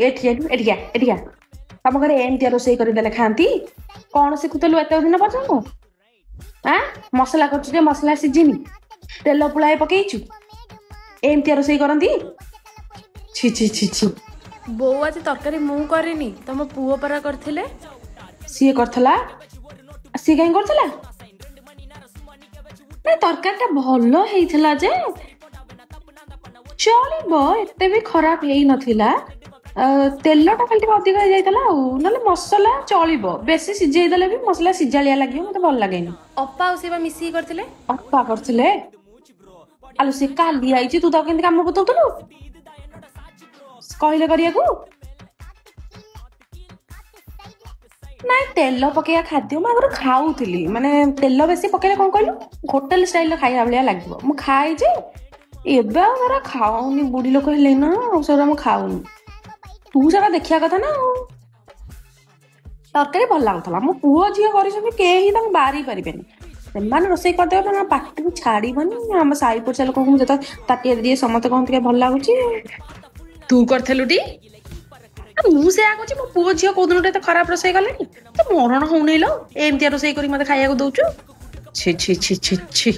ଏଠିକା ତମ ଘରେ ଏମିତିଆ ରୋଷେଇ କରିଦେଲେ ଖାଆନ୍ତି? କଣ ଶିଖୁଥିଲୁ ଏତେ ଦିନ ପର୍ଯ୍ୟନ୍ତ? ମସଲା କରୁଛୁ ଯେ ମସଲା ସିଝିନି, ତେଲ ପୁଳାଏ ପକେଇଛୁ, ଏମିତିଆ ରୋଷେଇ କରନ୍ତି? ଛି ଛି ଛି ଛି। ବୋଉ ଆଜି ତରକାରୀ ମୁଁ କରିନି, ତମ ପୁଅ ପରା କରିଥିଲେ। ସିଏ କରିଥିଲା? ସିଏ କାହିଁ କରିଥିଲା? ତରକାରୀଟା ଭଲ ହେଇଥିଲା ଯେ ଚଳିବ, ଏତେ ବି ଖରାପ ହେଇନଥିଲା। ତେଲଟା ଖାଲି ଟିକେ ଅଧିକ ହେଇଯାଇଥିଲା ଆଉ, ନହେଲେ ମସଲା ଚଳିବ। ବେଶୀ ସିଝେଇ ଦେଲେ ବି ମସଲା ସିଝାଳିଆ ଲାଗିବ, ମତେ ଭଲ ଲାଗେନି। ଅପା ଆଉ ସେ ବା ମିଶିକି କରିଥିଲେ। ଅପା କରିଥିଲେ? ଆଲୋ ସେ କାଲି ଆଇଛି, ତୁ ତାକୁ କେମିତି କାମ ବତଉଥିଲୁ? କହିଲେ କରିବାକୁ? ନାଇଁ ତେଲ ପକେଇବା ଖାଦ୍ୟ ମୁଁ ଆଗରୁ ଖାଉଥିଲି, ମାନେ ତେଲ ବେଶୀ ପକେଇଲେ କଣ କହିଲୁ ହୋଟେଲ ଷ୍ଟାଇଲର ଖାଇବା ଭଳିଆ ଲାଗିବ। ମୁଁ ଖାଏ ଯେ ଏବେ ଆଉ ସେରା ଖାଉନି, ବୁଢୀ ଲୋକ ହେଲେ ନା ସେଗୁରା ମୁଁ ଖାଉନି। ତୁ ସେଟା ଦେଖିବା କଥା ନା। ତରକାରୀ ଭଲ ଲାଗୁଥିଲା, ମୋ ପୁଅ ଝିଅ କରିଛନ୍ତି, କେହି ତାଙ୍କୁ ବାରି ପାରିବେନି। ସେମାନେ ରୋଷେଇ କରିଦେବେ ନା, ପାଟିକୁ ଛାଡିବନି। ଆମ ସାହି ପଡିଶା ଲୋକଙ୍କୁ ଯେତେବେଳେ ତାଟିଆ ଦିଏ ସମସ୍ତେ କହନ୍ତି ଟିକେ ଭଲ ଲାଗୁଛି। ତୁ କରିଥିଲୁ ଟି? ମୁଁ ସେଇଆ କହୁଛି, ମୋ ପୁଅ ଝିଅ କୋଉ ଦିନଠୁ ଏତେ ଖରାପ ରୋଷେଇ କଲେଣି? ତ ମରଣ ହଉନି ଲୋ, ଏମିତିଆ ରୋଷେଇ କରି ମତେ ଖାଇବାକୁ ଦଉଛୁ? ଛି ଛି ଛି ଛି ଛି।